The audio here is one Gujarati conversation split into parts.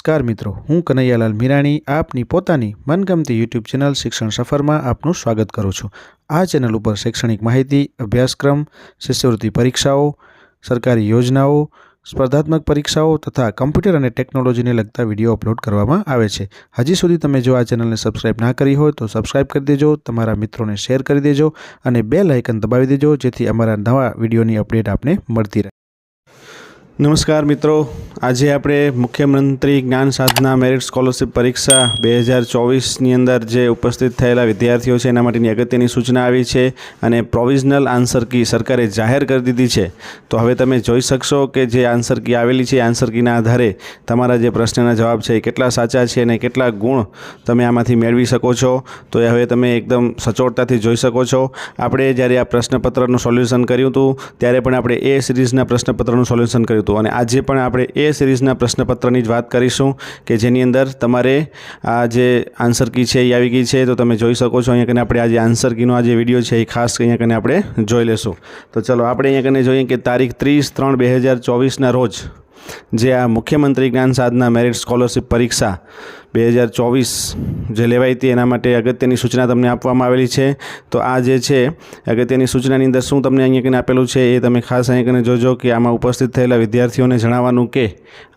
નમસ્કાર મિત્રો, હું કનૈયાલાલ મીરાણી આપની પોતાની મનગમતી યુટ્યુબ ચેનલ શિક્ષણ સફરમાં આપનું સ્વાગત કરું છું। આ ચેનલ ઉપર શૈક્ષણિક માહિતી, અભ્યાસક્રમ, શિષ્યવૃત્તિ પરીક્ષાઓ, સરકારી યોજનાઓ, સ્પર્ધાત્મક પરીક્ષાઓ તથા કમ્પ્યુટર અને ટેકનોલોજીને લગતા વિડીયો અપલોડ કરવામાં આવે છે। હજી સુધી તમે જો આ ચેનલને સબસ્ક્રાઇબ ના કરી હોય તો સબસ્ક્રાઇબ કરી દેજો, તમારા મિત્રોને શેર કરી દેજો અને બેલ આઇકન દબાવી દેજો જેથી અમારા નવા વિડીયોની અપડેટ આપને મળતી રહે। નમસ્કાર મિત્રો, આજે આપણે મુખ્યમંત્રી જ્ઞાન સાધના મેરિટ સ્કોલરશિપ પરીક્ષા 2024ની અંદર જે ઉપસ્થિત થયેલા વિદ્યાર્થીઓ છે એના માટેની અગત્યની સૂચના આવી છે અને પ્રોવિઝનલ આન્સર કી સરકારે જાહેર કરી દીધી છે। તો હવે તમે જોઈ શકશો કે જે આન્સર કી આવેલી છે આન્સર કીના આધારે તમારા જે પ્રશ્નના જવાબ છે એ કેટલા સાચા છે અને કેટલા ગુણ તમે આમાંથી મેળવી શકો છો તો એ હવે તમે એકદમ સચોટતાથી જોઈ શકો છો। આપણે જ્યારે આ પ્રશ્નપત્રનું સોલ્યુશન કર્યું હતું ત્યારે પણ આપણે એ સિરીઝના પ્રશ્નપત્રનું સોલ્યુશન કર્યું અને આજે પણ આપણે એ સિરીઝના પ્રશ્નપત્રની જ વાત કરીશું કે જેની અંદર તમારે આ જે આન્સર કી છે એ આવી ગઈ છે। તો તમે જોઈ શકો છો અહીંયા કને આપણે આ જે આન્સર કીનો આ જે વિડીયો છે એ ખાસ અહીંયા કને આપણે જોઈ લેશું। તો ચલો આપણે અહીંયા કને જોઈએ કે તારીખ 30/3/2024ના રોજ જે આ મુખ્યમંત્રી જ્ઞાન સાધના મેરિટ સ્કોલરશિપ પરીક્ષા 2024 જે લેવાઈ હતી એના માટે અગત્યની સૂચના તમને આપવામાં આવેલી છે। તો આ જે છે અગત્યની સૂચનાની અંદર શું તમને અહીંયા કને આપેલું છે એ તમે ખાસ અહીંયા કને જોજો કે આમાં ઉપસ્થિત થયેલા વિદ્યાર્થીઓને જણાવવાનું કે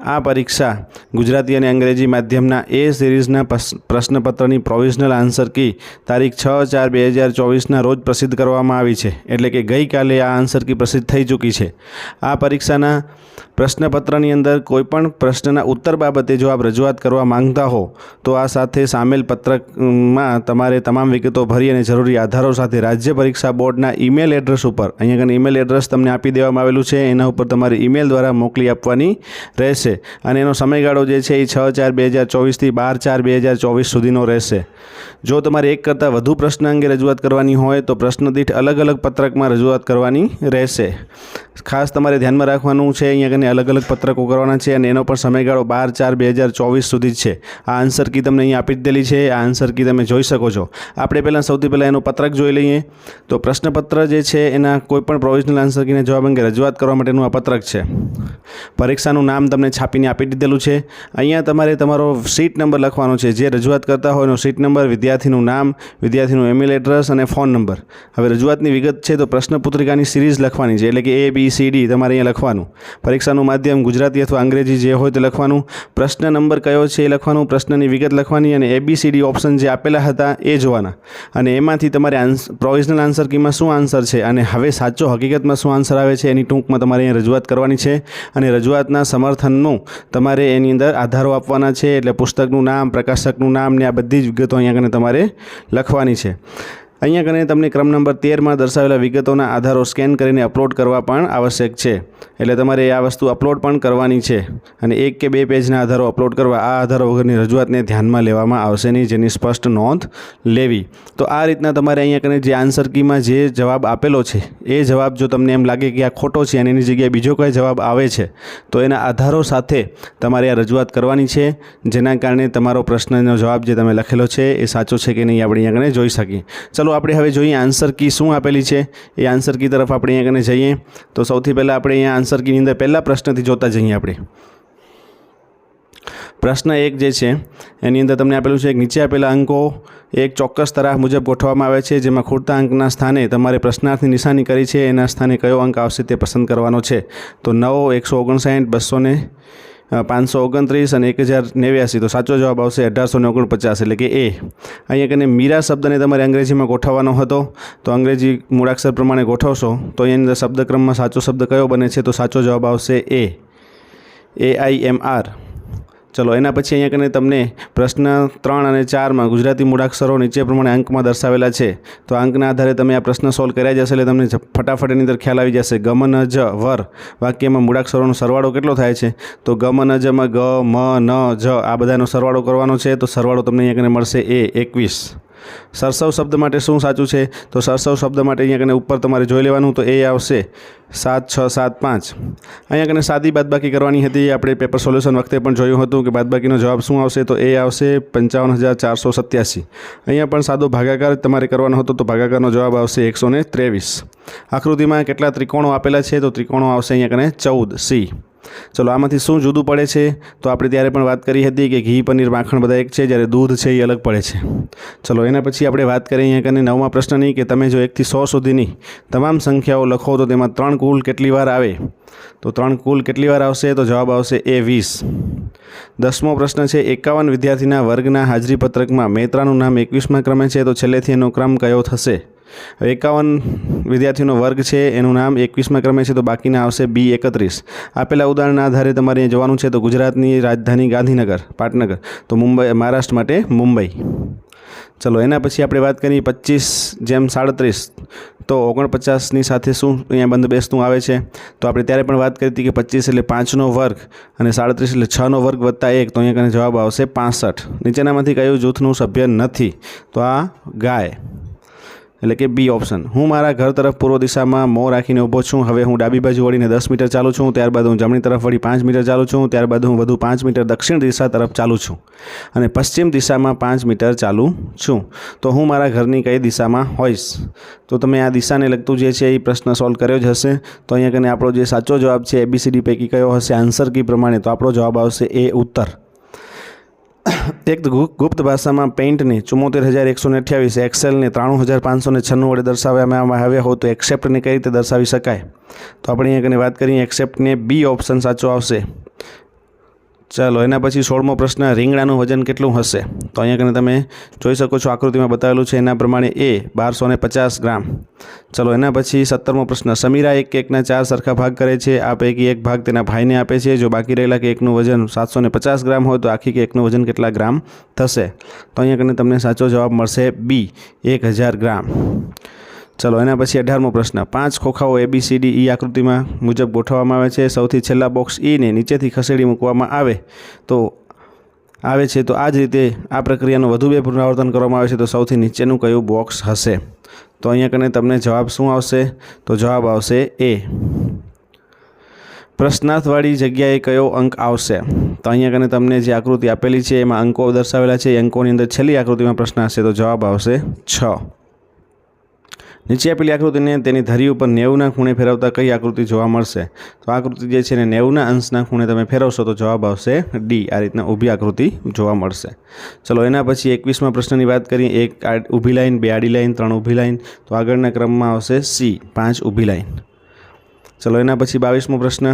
આ પરીક્ષા ગુજરાતી અને અંગ્રેજી માધ્યમના એ સિરીઝના પ્રશ્નપત્રની પ્રોવિઝનલ આન્સર કી તારીખ 6/4/2024ના રોજ પ્રસિદ્ધ કરવામાં આવી છે। એટલે કે ગઈકાલે આ આન્સર કી પ્રસિદ્ધ થઈ ચૂકી છે। આ પરીક્ષાના પ્રશ્નપત્રની અંદર કોઈપણ પ્રશ્નના ઉત્તર બાબતે જો આપ રજૂઆત કરવા માંગતા હો તો આ સાથે સામેલ પત્રકમાં તમારે તમામ વિગતો ભરી અને જરૂરી આધારો સાથે રાજ્ય પરીક્ષા બોર્ડના ઈમેલ એડ્રેસ ઉપર અહીંયા કને ઈમેલ એડ્રેસ તમને આપી દેવામાં આવેલું છે એના ઉપર તમારે ઈમેલ દ્વારા મોકલી આપવાની રહેશે અને એનો સમયગાળો જે છે એ 6/4/2024 થી 12/4/2024 સુધીનો રહેશે। જો તમારે એક કરતાં વધુ પ્રશ્ન અંગે રજૂઆત કરવાની હોય તો પ્રશ્ન દીઠ અલગ અલગ પત્રકમાં રજૂઆત કરવાની રહેશે। ખાસ તમારે ધ્યાનમાં રાખવાનું છે અહીંયા કને અલગ અલગ પત્રકો કરવાના છે અને એનો પણ સમયગાળો 12/4/2024 સુધી જ છે। આ આન્સર કી તમને અહીંયા આપી દેલી છે, આ આન્સર કી તમે જોઈ શકો છો। આપણે સૌથી પહેલાં એનું પત્રક જોઈ લઈએ। તો પ્રશ્નપત્ર જે છે એના કોઈપણ પ્રોવિઝનલ આન્સર કીને જવાબ અંગે રજૂઆત કરવા માટેનું આ પત્રક છે। પરીક્ષાનું નામ તમને છાપીને આપી દીધેલું છે। અહીંયા તમારે તમારો સીટ નંબર લખવાનો છે, જે રજૂઆત કરતા હોય એનો સીટ નંબર, વિદ્યાર્થીનું નામ, વિદ્યાર્થીનું ઈમેલ એડ્રેસ અને ફોન નંબર। હવે રજૂઆતની વિગત છે તો પ્રશ્ન પુત્રિકાની સિરીઝ લખવાની છે, એટલે કે ABCD તમારે અહીંયા લખવાનું। પરીક્ષાનું માધ્યમ ગુજરાતી અથવા અંગ્રેજી જે હોય તે લખવાનું। પ્રશ્ન નંબર કયો છે એ લખવાનું, પ્રશ્નની વિગત લખવાની અને ABCD ઓપ્શન જે આપેલા હતા એ જોવાના અને એમાંથી તમારે પ્રોવિઝનલ આન્સર કીમાં શું આન્સર છે અને હવે સાચો હકીકતમાં શું આન્સર આવે છે એની ટૂંકમાં તમારે અહીંયા રજૂઆત કરવાની છે અને રજૂઆતના સમર્થનનું તમારે એની અંદર આધારો આપવાના છે, એટલે પુસ્તકનું નામ, પ્રકાશકનું નામ ને આ બધી જ વિગતો અહીંયા કને તમારે લખવાની છે। અહીંયા કને તમને ક્રમ નંબર 13માં દર્શાવેલા વિગતોના આધારો સ્કેન કરીને અપલોડ કરવા પણ આવશ્યક છે, એટલે તમારે આ વસ્તુ અપલોડ પણ કરવાની છે અને 1 કે 2 પેજના આધારો અપલોડ કરવા। આ આધારો વગરની રજૂઆતને ધ્યાનમાં લેવામાં આવશે નહીં, જેની સ્પષ્ટ નોંધ લેવી। તો આ રીતના તમારે અહીંયા કને જે આન્સર કીમાં જે જવાબ આપેલો છે એ જવાબ જો તમને એમ લાગે કે આ ખોટો છે અને એની જગ્યાએ બીજો કોઈ જવાબ આવે છે તો એના આધારો સાથે તમારે આ રજૂઆત કરવાની છે, જેના કારણે તમારો પ્રશ્નનો જવાબ જે તમે લખેલો છે એ સાચો છે કે નહીં આપણે અહીંયા કને જોઈ શકીએ। ચલો આપણે હવે જોઈએ આન્સર કી શું આપેલી છે એ આન્સર કી તરફ આપણે અહીંયા કને જઈએ। તો સૌથી પહેલાં આપણે અહીંયા આન્સર કીની અંદર પહેલા પ્રશ્નથી જોતા જઈએ। આપણે પ્રશ્ન 1 જે છે એની અંદર તમને આપેલું છે કે નીચે આપેલા અંકો એક ચોક્કસ તરાહ મુજબ ગોઠવવામાં આવે છે, જેમાં ખૂટતા અંકના સ્થાને તમારે પ્રશ્નાર્થની નિશાની કરી છે એના સ્થાને કયો અંક આવશે તે પસંદ કરવાનો છે। તો 9, 159, 200, 529 અને 1089, તો સાચો જવાબ આવશે 1849, એટલે કે એ। અહીંયા કને મીરા શબ્દને તમારે અંગ્રેજીમાં ગોઠવવાનો હતો, તો અંગ્રેજી મૂળાક્ષર પ્રમાણે ગોઠવશો તો એની અંદર શબ્દક્રમમાં સાચો શબ્દ કયો બને છે, તો સાચો જવાબ આવશે AIMR। ચલો એના પછી અહીંયા કને તમને પ્રશ્ન 3 અને 4માં ગુજરાતી મૂળાક્ષરો નીચે પ્રમાણે અંકમાં દર્શાવેલા છે, તો અંકના આધારે તમે આ પ્રશ્ન સોલ્વ કર્યા જશે એટલે તમને ફટાફટ એની અંદર ખ્યાલ આવી જશે। ગમ ન જ વર વાક્યમાં મૂળાક્ષરોનો સરવાળો કેટલો થાય છે, તો ગમ ન જમાં ગ, મ, ન, જ આ બધાનો સરવાળો કરવાનો છે, તો સરવાળો તમને અહીંયા કને મળશે 21। સરસવ શબ્દ માટે શું સાચું છે, તો સરસવ શબ્દ માટે અહીંયા કને ઉપર તમારે જોઈ લેવાનું, તો એ આવશે 7, 6, 7, 5। અહીંયા કને સાદી બાદબાકી કરવાની હતી, આપણે પેપર સોલ્યુશન વખતે પણ જોયું હતું કે બાદબાકીનો જવાબ શું આવશે, તો એ આવશે 55,487। અહીંયા પણ સાદો ભાગાકાર તમારે કરવાનો હતો, તો ભાગાકારનો જવાબ આવશે 123। આકૃતિમાં કેટલા ત્રિકોણો આપેલા છે, તો ત્રિકોણો આવશે અહીંયા કને 14C। ચલો આમાંથી શું જુદું પડે છે? તો આપણે ત્યારે પણ વાત કરી હતી કે ઘી, પનીર, માખણ બધા એક છે, જ્યારે દૂધ છે એ અલગ પડે છે. ચલો એના પછી આપણે વાત કરીએ અહીંયા કને 9મા પ્રશ્નની કે તમે જો 1 થી 100 સુધીની તમામ સંખ્યાઓ લખો તો તેમાં 3 કુલ કેટલી વાર આવે? તો 3 કુલ કેટલી વાર આવશે? તો જવાબ આવશે એ 20. 10મો પ્રશ્ન છે 51 વિદ્યાર્થીના વર્ગના હાજરી પત્રકમાં મૈત્રાનું નામ 21મા ક્રમે છે, તો છેલ્લેથી એનો ક્રમ કયો થશે? 51 વિદ્યાર્થીનો વર્ગ છે, એનું નામ 21મા ક્રમે છે, તો બાકીના આવશે બી 31. આપેલા ઉદાહરણના આધારે તમારે અહીં જવાનું છે. તો ગુજરાતની રાજધાની ગાંધીનગર, પાટનગર, તો મુંબઈ, મહારાષ્ટ્ર માટે મુંબઈ. ચલો એના પછી આપણે વાત કરીએ 25:37, તો 49ની સાથે શું અહીંયા બંધ બેસતું આવે છે? તો આપણે ત્યારે પણ વાત કરી હતી કે 25 એટલે 5નો વર્ગ અને 37 એટલે 6નો વર્ગ વત્તા 1, તો અહીંયા જવાબ આવશે 65. નીચેનામાંથી કયું જૂથનું સભ્ય નથી? તો આ ગાય, એટલે કે બી ઓપ્શન. હું મારા ઘર તરફ પૂર્વ દિશામાં મોં રાખીને ઊભો છું. હવે હું ડાબી બાજુ વળીને 10 મીટર ચાલું છું, ત્યારબાદ હું જમણી તરફ વળી 5 મીટર ચાલું છું, ત્યારબાદ હું વધુ 5 મીટર દક્ષિણ દિશા તરફ ચાલું છું અને પશ્ચિમ દિશામાં 5 મીટર ચાલું છું. તો હું મારા ઘરની કઈ દિશામાં હોઈશ? તો તમે આ દિશાને લગતું જે છે એ પ્રશ્ન સોલ્વ કર્યો જ હશે. તો અહીંયા કને આપણો જે સાચો જવાબ છે ABCD પૈકી કયો હશે આન્સર કી પ્રમાણે? તો આપણો જવાબ આવશે એ ઉત્તર. એક ગુપ્ત ભાષામાં પેઇન્ટને 74,128, એક્સેલને 93,596 વડે દર્શાવવામાં આવ્યા હોય તો એક્સેપ્ટને કઈ રીતે દર્શાવી શકાય? તો આપણે અહીંયા કને વાત કરીએ એક્સેપ્ટને બી ઓપ્શન સાચો આવશે. ચાલો એના પછી 16મો પ્રશ્ન, રીંગણાનું વજન કેટલું હશે? તો અહીંયા કને તમે જોઈ શકો છો આકૃતિમાં બતાવેલું છે એના પ્રમાણે એ 1250 ગ્રામ. ચલો એના પછી 17મો પ્રશ્ન, સમીરા એક કેકના 4 સરખા ભાગ કરે છે. આ પૈકી એક ભાગ તેના ભાઈને આપે છે. જો બાકી રહેલા કેકનું વજન 750 ગ્રામ હોય તો આખી કેકનું વજન કેટલા ગ્રામ થશે? તો અહીંયા કને તમને સાચો જવાબ મળશે બી 1000 ગ્રામ. ચલો એના પછી 18મો પ્રશ્ન, 5 ખોખાઓ ABCD E આકૃતિમાં મુજબ ગોઠવવામાં આવે છે. સૌથી છેલ્લા બોક્સ E ને નીચેથી ખસેડી મૂકવામાં આવે છે તો આ જ રીતે આ પ્રક્રિયાનું વધુ 2 પુનરાવર્તન કરવામાં આવે છે તો સૌથી નીચેનું કયું બોક્સ હશે? તો અહીંયા કને તમને જવાબ શું આવશે? તો જવાબ આવશે એ. પ્રશ્નાર્થવાળી જગ્યાએ કયો અંક આવશે? તો અહીંયા કને તમને જે આકૃતિ આપેલી છે એમાં અંકો દર્શાવેલા છે. અંકોની અંદર છેલ્લી આકૃતિમાં પ્રશ્ન હશે તો જવાબ આવશે 6. નીચે આપેલી આકૃતિને તેની ધરી ઉપર 90ના ખૂણે ફેરવતા કઈ આકૃતિ જોવા મળશે? તો આકૃતિ જે છે ને 90ના અંશના ખૂણે તમે ફેરવશો તો જવાબ આવશે ડી. આ રીતના ઊભી આકૃતિ જોવા મળશે. ચલો એના પછી 21મા પ્રશ્નની વાત કરીએ. 1 ઊભી લાઈન, 2 આડી લાઈન, 3 ઊભી લાઈન, તો આગળના ક્રમમાં આવશે સી 5 ઊભી લાઈન. ચલો એના પછી 22મો પ્રશ્ન,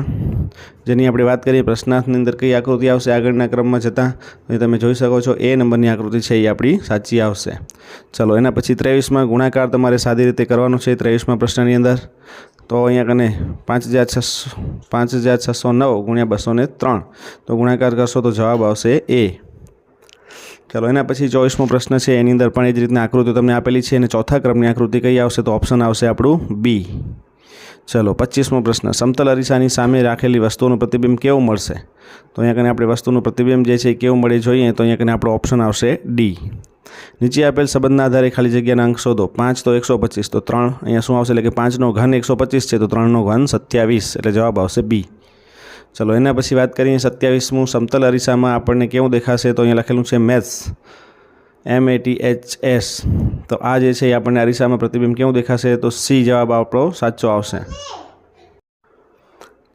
જેની આપણે વાત કરીએ પ્રશ્નાર્થની અંદર કઈ આકૃતિ આવશે આગળના ક્રમમાં જતાં? તમે જોઈ શકો છો એ નંબરની આકૃતિ છે એ આપણી સાચી આવશે. ચલો એના પછી 23માં ગુણાકાર તમારે સાદી રીતે કરવાનો છે 23મા પ્રશ્નની અંદર. તો અહીંયા કને 5,609 ગુણ્યા 203, તો ગુણાકાર કરશો તો જવાબ આવશે એ. ચલો એના પછી 24મો પ્રશ્ન છે એની અંદર પણ એ જ રીતના આકૃતિઓ તમને આપેલી છે અને ચોથા ક્રમની આકૃતિ કઈ આવશે? તો ઓપ્શન આવશે આપણું બી. ચલો 25મો પ્રશ્ન, સમતલ અરીસાની સામે રાખેલી વસ્તુનું પ્રતિબિંબ કેવું મળશે? તો અહીંયા કને આપણે વસ્તુનું પ્રતિબિંબ જે છે કેવું મળે જોઈએ? તો અહીંયા કને આપણો ઓપ્શન આવશે ડી. નીચે આપેલ સંબંધના આધારે ખાલી જગ્યાના અંક શોધો. 5 તો 125, તો 3 અહીંયા શું આવશે? એટલે કે 5નો ઘન 125 છે તો 3નો ઘન 27, એટલે જવાબ આવશે બી. ચલો એના પછી વાત કરીએ 27મું, સમતલ અરીસામાં આપણને કેવું દેખાશે? તો અહીંયા લખેલું છે મેથ્સ, MATHS. તો આ જે છે એ આપણને અરીસામાં પ્રતિબિંબ કેવું દેખાશે? તો સી જવાબ આપણો સાચો આવશે.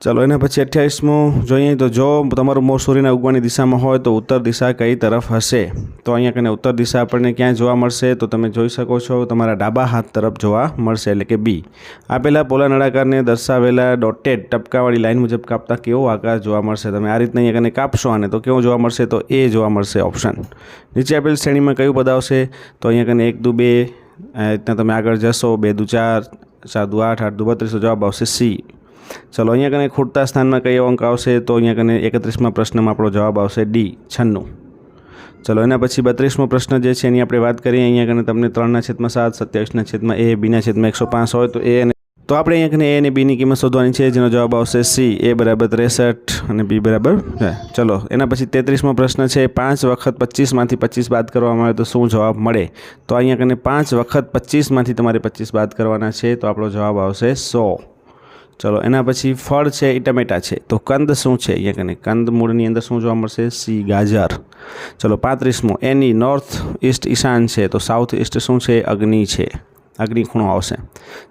ચલો એના પછી 28મું જોઈએ. તો જો તમારું મોં સૂર્યના ઉગવાની દિશામાં હોય તો ઉત્તર દિશા કઈ તરફ હશે? તો અહીંયા કને ઉત્તર દિશા આપણને ક્યાં જોવા મળશે? તો તમે જોઈ શકો છો તમારા ડાબા હાથ તરફ જોવા મળશે, એટલે કે બી. આપેલા પોલા નળાકારને દર્શાવેલા ડોટેડ ટપકાવાળી લાઇન મુજબ કાપતા કેવો આકાર જોવા મળશે? તમે આ રીતના અહીંયા કને કાપશો આને તો કેવું જોવા મળશે? તો એ જોવા મળશે ઓપ્શન. નીચે આપેલ શ્રેણીમાં કયું પદ આવશે? તો અહીંયા કને 1 2 2 આ રીતના તમે આગળ જશો. 2 2 4, 4 2 8, 8 2 32, તો જવાબ આવશે સી. ચલો અહીંયા કને ખૂટતા સ્થાનમાં કયો અંક આવશે? તો અહીંયા કને 31મા પ્રશ્નમાં આપણો જવાબ આવશે ડી 96. ચલો એના પછી 32મો પ્રશ્ન જે છે એની આપણે વાત કરીએ. અહીંયા કને તમને 3/7, 27/7 એ, B/105 હોય તો એ અને તો આપણે અહીંયા કને એ અને બીની કિંમત શોધવાની છે, જેનો જવાબ આવશે સી. A = 63 અને B = ચલો એના પછી 33મો પ્રશ્ન છે. 5 વખત 25માંથી 25 બાદ કરવામાં આવે તો શું જવાબ મળે? તો અહીંયા કને 5 વખત 25માંથી તમારે 25 બાદ કરવાના છે, તો આપણો જવાબ આવશે 100. ચલો એના પછી ફળ છે એ ટમેટા છે, તો કંદ શું છે? અહીંયા કને કંદ મૂળની અંદર શું જોવા મળશે? સી ગાજર. ચલો 35મો, એની નોર્થ ઈસ્ટ ઈશાન છે, તો સાઉથ ઈસ્ટ શું છે? અગ્નિ છે. અગ્નિખૂણો આવશે।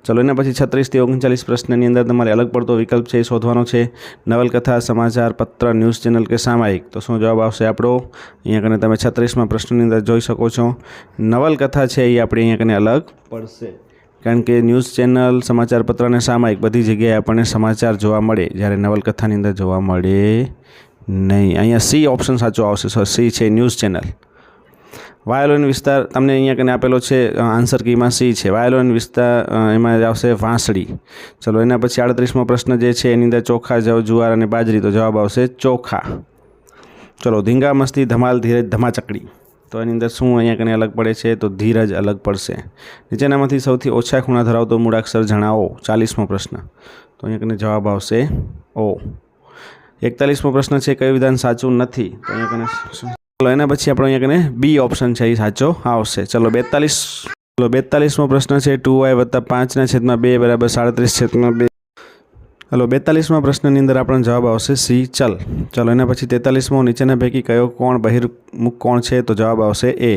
ચલો એના પછી 36 થી 39 પ્રશ્નની અંદર તમારે અલગ પડતો વિકલ્પ છે એ શોધવાનો છે। નવલકથા, સમાચાર પત્ર, ન્યૂઝ ચેનલ કે સામાયિક, તો શું જવાબ આવશે આપણો? અહીંયા કને તમે 36માં પ્રશ્નની અંદર જોઈ શકો છો નવલકથા છે એ આપણે અહીંયા કને અલગ પડશે, કારણ કે ન્યૂઝ ચેનલ, સમાચાર પત્ર અને સામાયિક બધી જગ્યાએ આપણને સમાચાર જોવા મળે, જ્યારે નવલકથાની અંદર જોવા મળે નહીં। અહીંયા સી ઓપ્શન સાચો આવશે, સી છે ન્યૂઝ ચેનલ। વાયોલિન વિસ્તાર તમને અહીંયા કને આપેલો છે, આન્સર કીમાં સી છે। વાયોલિન વિસ્તાર એમાં આવશે વાંસળી। ચલો એના પછી 38મો પ્રશ્ન જે છે એની અંદર ચોખા, જવ, જુવાર અને બાજરી, તો જવાબ આવશે ચોખા। ચલો ધીંગા, મસ્તી, ધમાલ, ધીરજ, ધમાચકડી, તો એની અંદર શું અહીંયા કને અલગ પડે છે? તો ધીરજ અલગ પડશે। નીચેનામાંથી સૌથી ઓછા ખૂણા ધરાવતો મૂળાક્ષર જણાવો, 40મો પ્રશ્ન, તો અહીંયા કને જવાબ આવશે ઓ। 41મો પ્રશ્ન છે કયું વિધાન સાચું નથી, તો અહીંયા કને ચલો એના પછી આપણો અહીંયા કને બી ઓપ્શન છે એ સાચો આવશે। ચલો 42મો પ્રશ્ન છે 2y + 5/2 = 37/2। હલો 42મા પ્રશ્નની અંદર આપણો જવાબ આવશે સી ચલ। ચલો એના પછી 43મો, નીચેના પૈકી કયો કોણ બહિર્મુખ કોણ છે, તો જવાબ આવશે એ।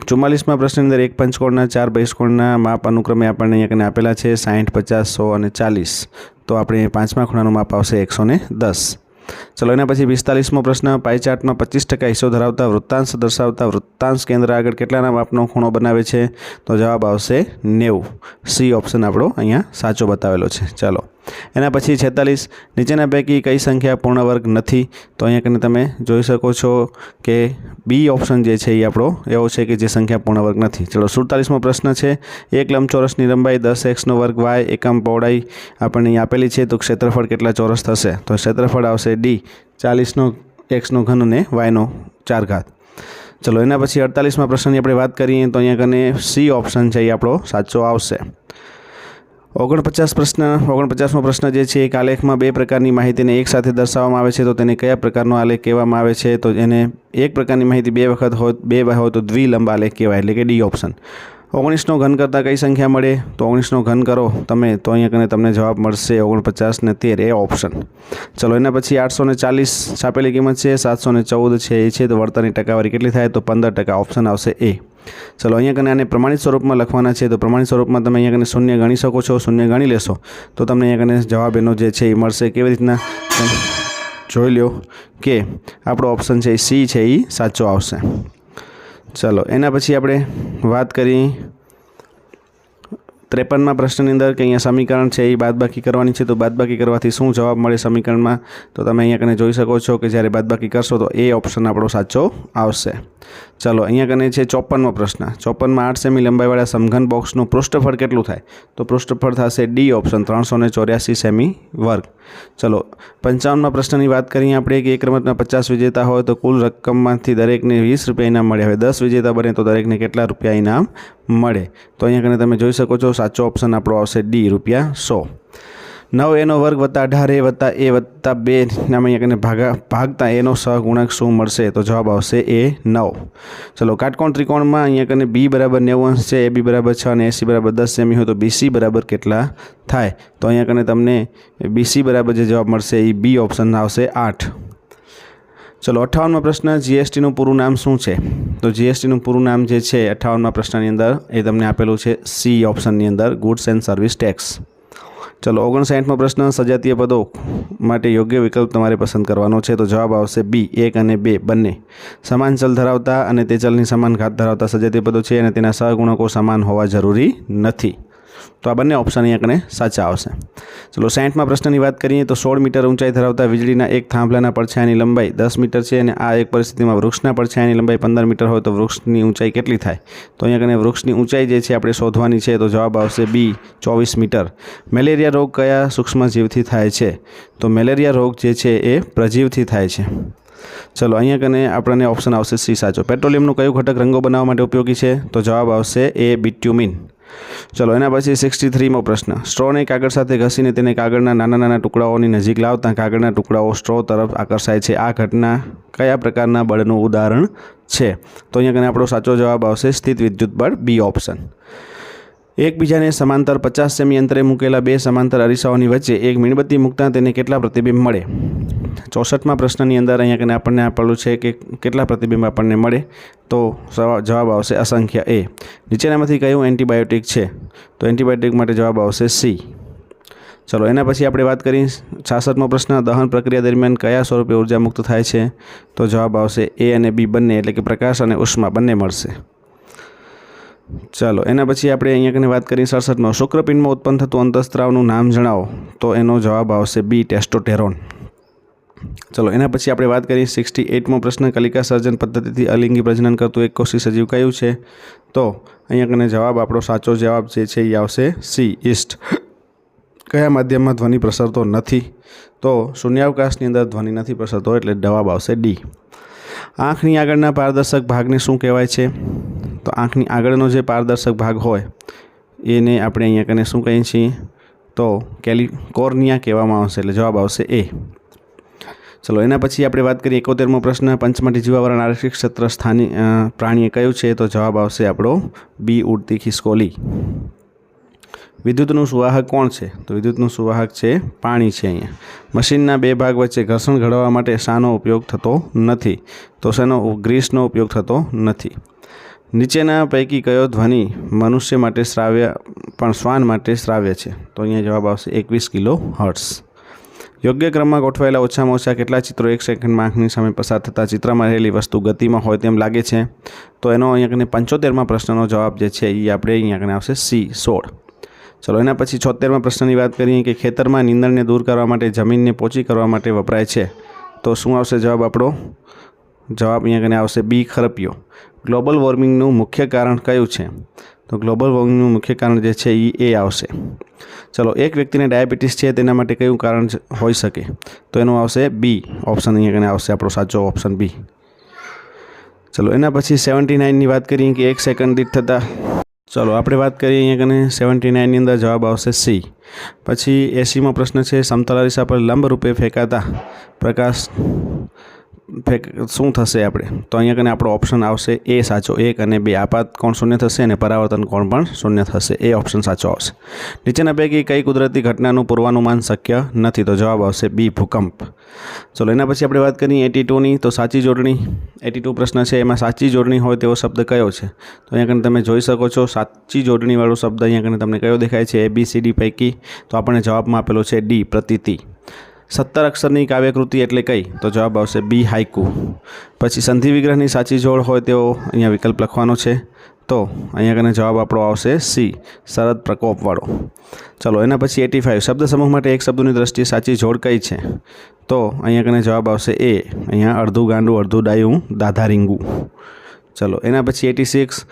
44મા પ્રશ્નની અંદર એક પંચકોણના 4 બહિષ્કોણના માપ અનુક્રમે આપણને અહીંયા કને આપેલા છે 60, 50, 100 અને 40, તો આપણે પાંચમા ખૂણાનું માપ આવશે 110। ચલો એના પછી 45મો પ્રશ્ન, પાઈ ચાર્ટમાં 25% હિસ્સો ધરાવતા વૃત્તાંશ દર્શાવતા વૃત્તાંશ કેન્દ્ર આગળ કેટલાના માપનો ખૂણો બનાવે છે, તો જવાબ આવશે 90। સી ઓપ્શન આપણો અહીંયા સાચો બતાવેલો છે। ચાલો એના પછી 46, નીચેના પૈકી કઈ સંખ્યા પૂર્ણ વર્ગ નથી, તો અહીંયા કને તમે જોઈ શકો છો કે બી ઓપ્શન જે છે એ આપણો એવો છે કે જે સંખ્યા પૂર્ણ વર્ગ નથી। ચલો 47મો પ્રશ્ન છે, એક લંબચોરસની લંબાઈ 10x² y એકમ પહોળાઈ આપણને અહીં આપેલી છે, તો ક્ષેત્રફળ કેટલા ચોરસ થશે, તો ક્ષેત્રફળ આવશે ડી 40x³ અને y/4। ચલો એના પછી 48મા પ્રશ્નની આપણે વાત કરીએ તો અહીંયા કને સી ઓપ્શન છે એ આપણો સાચો આવશે। 49મો પ્રશ્ન જે છે એક આલેખમાં બે પ્રકારની માહિતીને એક સાથે દર્શાવવામાં આવે છે, તો તેને કયા પ્રકારનો આલેખ કહેવામાં આવે છે, તો એને એક પ્રકારની માહિતી બે વખત હોય તો દ્વિલંબ આલેખ કહેવાય, એટલે કે ડી ઓપ્શન। 19નો ઘન કરતાં કઈ સંખ્યા મળે, તો 19નો ઘન કરો તમે તો અહીંયા કને તમને જવાબ મળશે 49 ને 13, એ ઓપ્શન। ચલો એના પછી 840 છાપેલી કિંમત છે, 714 છે એ છે, તો વળતરની ટકાવારી કેટલી થાય, તો 15%, ઓપ્શન આવશે એ। ચલો અહીંયા કને આને પ્રમાણિત સ્વરૂપમાં લખવાના છે, તો પ્રમાણિત સ્વરૂપમાં તમે અહીંયા કને શૂન્ય ગણી શકો છો, શૂન્ય ગણી લેશો તો તમને અહીંયા કને જવાબ એનો જે છે એ મળશે। કેવી રીતના જોઈ લો કે આપણો ઓપ્શન છે એ સી છે એ સાચો આવશે। ચલો એના પછી આપણે વાત કરી 53મા પ્રશ્નની અંદર કે અહીંયા સમીકરણ છે એ બાદબાકી કરવાની છે, તો બાદબાકી કરવાથી શું જવાબ મળે સમીકરણમાં, તો તમે અહીંયા કને જોઈ શકો છો કે જ્યારે બાદબાકી કરશો તો એ ઓપ્શન આપણો સાચો આવશે। ચલો અહીંયા કને છે 54મો પ્રશ્ન, 54માં 8 સેમી લંબાઈવાળા સમઘન બોક્સનું પૃષ્ઠફળ કેટલું થાય, તો પૃષ્ઠફળ થશે ડી ઓપ્શન 384 સેમી વર્ગ। ચલો 55મા પ્રશ્નની વાત કરીએ આપણે કે એક રમતમાં 50 વિજેતા હોય તો કુલ રકમમાંથી દરેકને 20 રૂપિયા ઇનામ મળે, હવે 10 વિજેતા બને તો દરેકને કેટલા રૂપિયા ઇનામ મળે, તો અહીંયા કને તમે જોઈ શકો છો સાચો ઓપ્શન આપણો આવશે ડી ₹100। 9a² + 18a + a + 2 નામ અહીંયા કને ભાગતા એનો સહગુણક શું મળશે, તો જવાબ આવશે એ 9। ચલો કાટકોણ ત્રિકોણમાં અહીંયા કને બી = 90 છે, AB = 6 અને AC = 10 સેમી હોય તો BC = કેટલા થાય, તો અહીંયા કને તમને BC = જે જવાબ મળશે એ બી ઓપ્શન આવશે 8। ચલો 58મો પ્રશ્ન, જીએસટીનું પૂરું નામ શું છે, તો જીએસટીનું પૂરું નામ જે છે 58મા પ્રશ્નની અંદર એ તમને આપેલું છે સી ઓપ્શનની અંદર ગુડ્સ એન્ડ સર્વિસ ટેક્સ। ચલો 59મો પ્રશ્ન, સજાતીય પદો માટે યોગ્ય વિકલ્પ તમારે પસંદ કરવાનો છે, તો જવાબ આવશે બી 1 અને 2 બંને સમાન ચલ ધરાવતા અને તે ચલની સમાન ઘાત ધરાવતા સજાતીય પદો છે અને તેના સહગુણકો સમાન હોવા જરૂરી નથી, તો આ બંને ઓપ્શન અહીંયા કને સાચા આવશે। ચલો 60મા પ્રશ્નની વાત કરીએ તો 16 મીટર ઊંચાઈ ધરાવતા વીજળીના એક થાંભલાના પડછાયાની લંબાઈ 10 મીટર છે અને આ એક પરિસ્થિતિમાં વૃક્ષના પડછાયાની લંબાઈ 15 મીટર હોય તો વૃક્ષની ઊંચાઈ કેટલી થાય, તો અહીંયા કને વૃક્ષની ઊંચાઈ જે છે આપણે શોધવાની છે, તો જવાબ આવશે બી 24 મીટર। મેલેરિયા રોગ કયા સૂક્ષ્મજીવથી થાય છે, તો મેલેરિયા રોગ જે છે એ પ્રજીવથી થાય છે। ચલો અહીંયા કને આપણને ઓપ્શન આવશે સી સાચો। પેટ્રોલિયમનું કયું ઘટક રંગો બનાવવા માટે ઉપયોગી છે, તો જવાબ આવશે એ બિટ્યુમિન। ચલો એના પછી 63મો પ્રશ્ન, સ્ટ્રોને કાગળ સાથે ઘસીને તેને કાગળના નાના નાના ટુકડાઓની નજીક લાવતા કાગળના ટુકડાઓ સ્ટ્રો તરફ આકર્ષાય છે, આ ઘટના કયા પ્રકારના બળનું ઉદાહરણ છે, તો અહીંયા કને આપણો સાચો જવાબ આવશે સ્થિત વિદ્યુત બળ, બી ઓપ્શન। એકબીજાને સમાંતર 50 સેમી અંતરે મૂકેલા બે સમાંતર અરીસાઓની વચ્ચે એક મીણબત્તી મૂકતા તેને કેટલા પ્રતિબિંબ મળે, 64માં પ્રશ્નની અંદર અહીંયા કને આપણને આપેલું છે કે કેટલા પ્રતિબિંબ આપણને મળે, તો જવાબ આવશે અસંખ્ય એ. નીચેનામાંથી કયું એન્ટીબાયોટિક છે, તો એન્ટીબાયોટિક માટે જવાબ આવશે સી. ચલો એના પછી આપણે વાત કરીએ 66મો પ્રશ્ન, દહન પ્રક્રિયા દરમિયાન કયા સ્વરૂપે ઉર્જા મુક્ત થાય છે, તો જવાબ આવશે એ અને બી બંને, એટલે કે પ્રકાશ અને ઉષ્મા બંને મળશે. ચાલો એના પછી આપણે અહીંયા કને વાત કરીએ 67માં, શુક્રપિંડમાં ઉત્પન્ન થતું અંતઃસ્ત્રાવનું નામ જણાવો, તો એનો જવાબ આવશે બી ટેસ્ટોસ્ટેરોન. ચલો એના પછી આપણે વાત કરીએ 68મો પ્રશ્ન, કલિકા સર્જન પદ્ધતિથી અલિંગી પ્રજનન કરતું એક કોષી સજીવ કયું છે, તો અહીંયા કને જવાબ આપણો સાચો જવાબ જે છે એ આવશે સી ઈસ્ટ. કયા માધ્યમમાં ધ્વનિ પ્રસરતો નથી, તો શૂન્યાવકાશની અંદર ધ્વનિ નથી પ્રસરતો, એટલે જવાબ આવશે ડી. આંખની આગળના પારદર્શક ભાગને શું કહેવાય છે, તો આંખની આગળનો જે પારદર્શક ભાગ હોય એને આપણે અહીંયા કને શું કહીએ છીએ, તો કોર્નિયા કહેવામાં આવશે, એટલે જવાબ આવશે એ. ચલો એના પછી આપણે વાત કરીએ 71મો પ્રશ્ન, પંચમઢી જીવાવરણ આરક્ષિત ક્ષેત્ર સ્થાનિક પ્રાણીએ કયું છે, તો જવાબ આવશે આપણો બી ઉડતી ખિસકોલી. વિદ્યુતનું સુવાહક કોણ છે, તો વિદ્યુતનું સુવાહક છે પાણી છે. અહીંયા મશીનના બે ભાગ વચ્ચે ઘર્ષણ ઘડવા માટે શાનો ઉપયોગ થતો નથી, તો શેનો ગ્રીસનો ઉપયોગ થતો નથી. નીચેના પૈકી કયો ધ્વનિ મનુષ્ય માટે શ્રાવ્ય પણ શ્વાન માટે શ્રાવ્ય છે, તો અહીંયા જવાબ આવશે 21 કિલો હર્ટ્ઝ. યોગ્ય ક્રમમાં ગોઠવાયેલા ઓછામાં ઓછા કેટલા ચિત્રો એક સેકન્ડમાં આંખની સામે પસાર થતાં ચિત્રમાં રહેલી વસ્તુ ગતિમાં હોય તેમ લાગે છે, તો એનો અહીંયા કને 75મા પ્રશ્નનો જવાબ જે છે એ આપણે અહીંયા કને આવશે સી 16. ચલો એના પછી 76મા પ્રશ્નની વાત કરીએ કે ખેતરમાં નીંદણને દૂર કરવા માટે જમીનને પોચી કરવા માટે વપરાય છે, તો શું આવશે જવાબ આપણો, જવાબ અહીંયા કને આવશે બી ખરપિયો. ગ્લોબલ વોર્મિંગનું મુખ્ય કારણ કયું છે, તો ગ્લોબલ વોર્મિંગનું મુખ્ય કારણ જે છે એ આવશે. ચલો એક વ્યક્તિને ડાયાબિટીસ છે તેના માટે કયું કારણ હોઈ શકે, તો એનું આવશે બી ઓપ્શન, અહીંયા કને આવશે આપણો સાચો ઓપ્શન બી. ચલો એના પછી 79ની વાત કરીએ કે એક સેકન્ડ દીઠ થતાં, ચલો આપણે વાત કરીએ અહીંયા કને 79ની અંદર જવાબ આવશે સી. પછી 80મો પ્રશ્ન છે, સમતલ અરીસા પર લંબ રૂપે ફેંકાતા પ્રકાશ શું થશે આપણે, તો અહીંયા કને આપણો ઓપ્શન આવશે એ સાચો, 1 અને 2 આપાત કોણ શૂન્ય થશે અને પરાવર્તન કોણ પણ શૂન્ય થશે, એ ઓપ્શન સાચો આવશે. નીચેના પૈકી કઈ કુદરતી ઘટનાનું પૂર્વાનુમાન શક્ય નથી, તો જવાબ આવશે બી ભૂકંપ. ચલો એના પછી આપણે વાત કરીએ 82ની, તો સાચી જોડણી. 82 પ્રશ્ન છે, એમાં સાચી જોડણી હોય તેવો શબ્દ કયો છે, તો અહીંયા કને તમે જોઈ શકો છો સાચી જોડણીવાળો શબ્દ અહીંયા કને તમને કયો દેખાય છે, ABCD પૈકી, તો આપણને જવાબમાં આપેલો છે ડી પ્રતીતિ. 17 અક્ષરની કાવ્યકૃતિ એટલે કઈ, તો જવાબ આવશે બી હાઇકુ. પછી સંધિ વિગ્રહની સાચી જોડ હોય તેવો અહીંયા વિકલ્પ લખવાનો છે, તો અહીંયા કને જવાબ આપણો આવશે સી શરદ પ્રકોપવાળો. ચલો એના પછી 85, શબ્દ સમૂહ માટે એક શબ્દની દ્રષ્ટિએ સાચી જોડ કઈ છે, તો અહીંયા કને જવાબ આવશે એ, અહીંયા અડધું ગાંડું અડધું ડાયું દાધા રીંગું. ચલો એના પછી 86,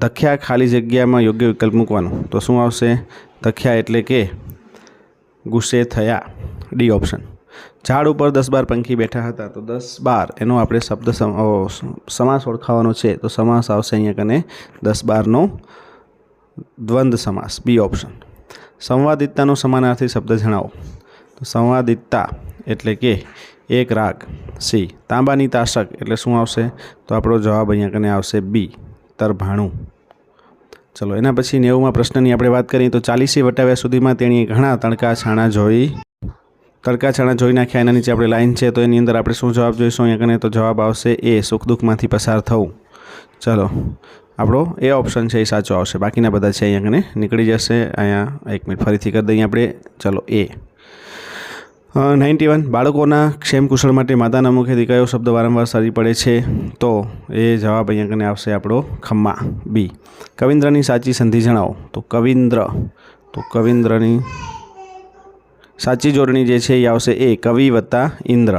ધખ્યા ખાલી જગ્યામાં યોગ્ય વિકલ્પ મૂકવાનો, તો શું આવશે, ધખ્યા એટલે કે ગુસ્સે થયા, ડી ઓપ્શન. ઝાડ ઉપર 10-12 પંખી બેઠા હતા, તો 10-12 એનો આપણે શબ્દ સમાસ ઓળખાવાનો છે, તો સમાસ આવશે અહીંયા કને 10-12નો દ્વંદ્વ સમાસ, બી ઓપ્શન. સંવાદિતતાનો સમાનાર્થી શબ્દ જણાવો, તો સંવાદિતતા એટલે કે એક રાગ, સી. તાંબાની તાશક એટલે શું આવશે, તો આપણો જવાબ અહીંયા કને આવશે બી તરભાણું. ચલો એના પછી 90મા પ્રશ્નની આપણે વાત કરીએ તો 40 વટાવ્યા સુધીમાં તેણીએ ઘણા તડકા છાણા જોઈ નાખ્યા. એના નીચે આપણે લાઈન છે, તો એની અંદર આપણે શું જવાબ જોઈશું અહીંયા કને, તો જવાબ આવશે એ સુખ દુઃખમાંથી પસાર થવું. ચલો આપણો એ ઓપ્શન છે એ સાચો આવશે, બાકીના બધા છે અહીંયા કને નીકળી જશે. અહીંયા 1 મિનિટ ફરીથી કરી દઈએ આપણે. ચલો એ 91, બાળકોના ક્ષેમ કુશળ માટે માતાના મુખેથી કયો શબ્દ વારંવાર સરી પડે છે, તો એ જવાબ અહીંયા કને આવશે આપણો ખમ્મા, બી. કવિન્દ્રની સાચી સંધિ જણાવો, તો કવિન્દ્રની સાચી જોડણી જે છે એ આવશે એ કવિ વત્તા ઇન્દ્ર.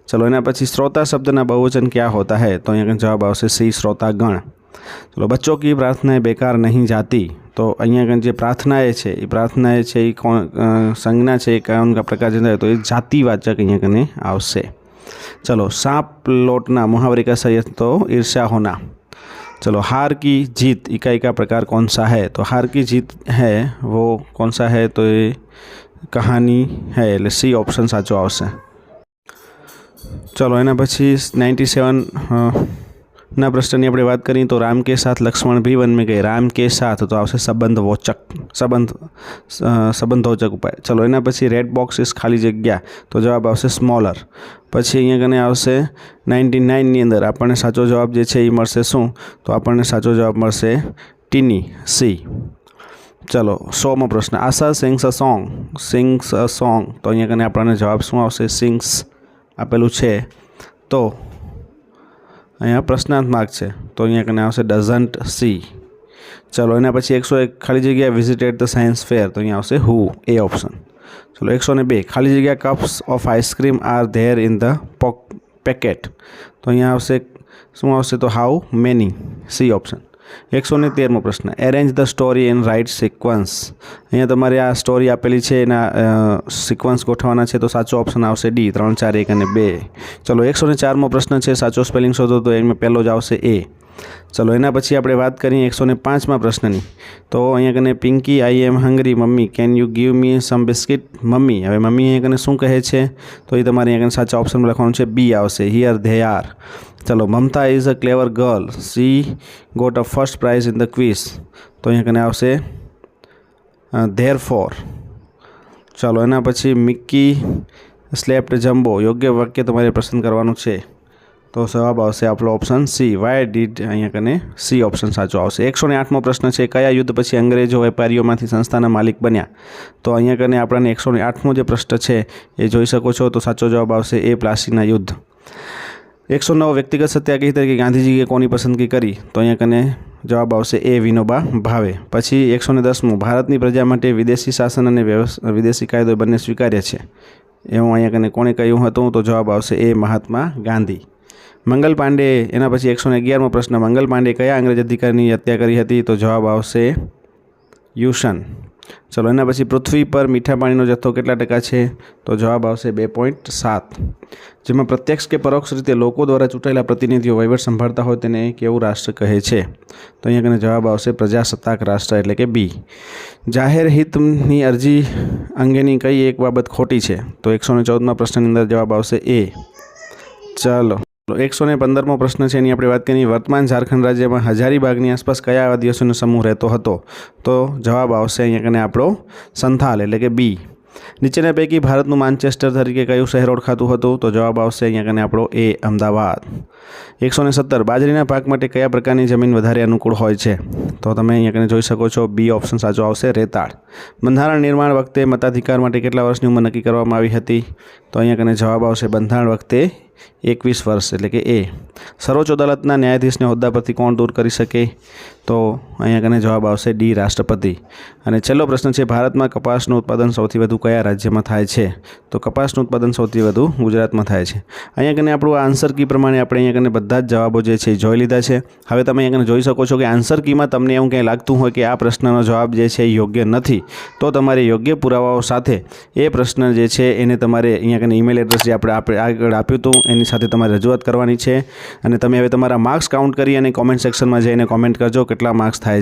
ચલો એના પછી શ્રોતા શબ્દના बहुवचन क्या होता है, तो અહીંયા જવાબ આવશે સી શ્રોતાગણ. ચલો બચ્ચों की प्रार्थनाएं बेकार नहीं जाती, તો અહીંયા જે પ્રાર્થનાએ છે એ કોણ સંજ્ઞા છે, કયા પ્રકાર છે, તો એ જાતિવાચક અહીંયા કને આવશે. चलो सांप लौटना मुहावरे का सही तो ईर्ष्या होना. चलो हार की जीत इकाई का प्रकार कौन सा है, तो हार की जीत है वो कौन सा है, तो ये कहानी है, એટલે सी ऑप्शन साचो आवशे. चलो एना पछी 97 ના પ્રશ્નની આપણે વાત કરીએ તો राम के साथ लक्ष्मण भी वन में गए। राम के साथ तो આવશે સંબંધવાચક ઉપાય। ચલો એના પછી રેડ બોક્સિસ ખાલી જગ્યા તો જવાબ આવશે સ્મોલર। પછી અહીંયા કને આવશે 99ની અંદર આપણને સાચો જવાબ જે છે એ મળશે શું? તો આપણને સાચો જવાબ મળશે ટીની, સી। ચલો 100મો પ્રશ્ન, આશા સિંગ્સ અ સોંગ તો અહીંયા કને આપણને જવાબ શું આવશે? સિંગ્સ આપેલું છે તો અહીંયા પ્રશ્નાર્થ માર્ક છે તો અહીંયા કને આવશે ડઝન્ટ, સી। ચલો એના પછી 101 ખાલી જગ્યા વિઝિટેડ ધ સાયન્સ ફેર તો અહીંયા આવશે હુ, એ ઓપ્શન। ચલો 102 ખાલી જગ્યા cups of ice cream are there in the packet તો અહીંયા આવશે શું આવશે? તો હાઉ મેની, સી ઓપ્શન। 113મો પ્રશ્ન, arrange the story in right sequence અહીંયા તમારે આ સ્ટોરી આપેલી છે એના સિક્વન્સ ગોઠવવાના છે તો સાચો ઓપ્શન આવશે ડી, 3, 4, 1 અને 2। ચલો 104મો પ્રશ્ન છે, સાચો સ્પેલિંગ શોધો તો એમાં પહેલો જ આવશે એ। ચલો એના પછી આપણે વાત કરીએ 105મા પ્રશ્નની તો અહીંયા કને Pinky I am hungry mummy can you give me some biscuit mummy. હવે મમ્મી અહીંયા કને શું કહે છે તો એ તમારે અહીંયા કને સાચા ઓપ્શનમાં લખવાનું છે બી આવશે, હિયર ધે આર। ચલો Mamta is a clever girl, she got a first prize in the quiz તો અહીંયા કને આવશે ધેર ફોર। ચલો એના પછી મિક્કી સ્લેપ્ટ જમ્બો યોગ્ય વાક્ય તમારે પસંદ કરવાનું છે તો જવાબ આવશે આપણો ઓપ્શન સી, વાય ડીડ અહીંયા કને સી ઓપ્શન સાચો આવશે। 108મો પ્રશ્ન છે, કયા યુદ્ધ પછી અંગ્રેજો વેપારીઓમાંથી સંસ્થાના માલિક બન્યા તો અહીંયા કને આપણને 108મો જે પ્રશ્ન છે એ જોઈ શકો છો તો સાચો જવાબ આવશે એ, પ્લાસીના યુદ્ધ। 109 વ્યક્તિગત સત્યાગ્રહી તરીકે ગાંધીજીએ કોની પસંદગી કરી તો અહીંયા કને જવાબ આવશે એ, વિનોબા ભાવે। પછી 110મું ભારતની પ્રજા માટે વિદેશી શાસન અને વિદેશી કાયદો બંને સ્વીકાર્ય છે એવું અહીંયા કને કોણે કહ્યું હતું તો જવાબ આવશે એ, મહાત્મા ગાંધી। મંગલ પાંડે એના પછી 111મો પ્રશ્ન, મંગલ પાંડે કયા અંગ્રેજ અધિકારીની હત્યા કરી હતી તો જવાબ આવશે યુશન। ચલો એના પછી પૃથ્વી પર મીઠા પાણીનો જથ્થો કેટલા ટકા છે તો જવાબ આવશે 2.7, જેમાં પ્રત્યક્ષ કે પરોક્ષ રીતે લોકો દ્વારા ચૂંટાયેલા પ્રતિનિધિઓ વહીવટ સંભાળતા હોય તેને કેવું રાષ્ટ્ર કહે છે તો અહીંયા કને જવાબ આવશે પ્રજાસત્તાક રાષ્ટ્ર એટલે કે બી। જાહેર હિતની અરજી અંગેની કઈ એક બાબત ખોટી છે તો 114મા પ્રશ્નની અંદર જવાબ આવશે એ। ચાલો 115મો પ્રશ્ન છે એની આપણે વાત કરીએ, વર્તમાન ઝારખંડ રાજ્યમાં હજારીબાગની આસપાસ કયા આદિવાસીનો સમૂહ રહેતો હતો તો જવાબ આવશે અહીંયા કને આપણો સંથાલ એટલે કે બી। નીચેના પૈકી ભારતનું માન્ચેસ્ટર તરીકે કયું શહેર ઓળખાતું હતું તો જવાબ આવશે અહીંયા કને આપણો એ, અમદાવાદ। 117 બાજરીના પાક માટે કયા પ્રકારની જમીન વધારે અનુકૂળ હોય છે તો તમે અહીંયા કને જોઈ શકો છો બી ઓપ્શન સાચો આવશે, રેતાળ। બંધારણ નિર્માણ વખતે મતાધિકાર માટે કેટલા વર્ષની ઉંમર નક્કી કરવામાં આવી હતી તો અહીંયા કને જવાબ આવશે બંધારણ વખતે 21 વર્ષ એટલે કે એ। સર્વોચ્ચ અદાલતના ન્યાયાધીશને હોદ્દા પરથી કોણ દૂર કરી શકે તો અહીંયા કને જવાબ આવશે ડી, રાષ્ટ્રપતિ। અને છેલ્લો પ્રશ્ન છે, ભારતમાં કપાસનું ઉત્પાદન સૌથી વધુ કયા રાજ્યમાં થાય છે તો કપાસનું ઉત્પાદન સૌથી વધુ ગુજરાતમાં થાય છે। અહીંયા કને આપણું આન્સર કી પ્રમાણે આપણે અહીંયા કને બધા જ જવાબો જે છે એ જોઈ લીધા છે। હવે તમે અહીંયા કને જોઈ શકો છો કે આન્સર કીમાં તમને એવું કંઈ લાગતું હોય કે આ પ્રશ્નનો જવાબ જે છે એ યોગ્ય નથી તો તમારે યોગ્ય પુરાવાઓ સાથે એ પ્રશ્ન જે છે એને તમારે અહીંયા કને ઈમેલ એડ્રેસ જે આપણે આગળ આપ્યું હતું એની સાથે તમારે રજૂઆત કરવાની છે અને તમે હવે તમારા માર્ક્સ કાઉન્ટ કરી અને કોમેન્ટ સેક્શનમાં જઈને કોમેન્ટ કરજો કેટલા માર્ક્સ થાય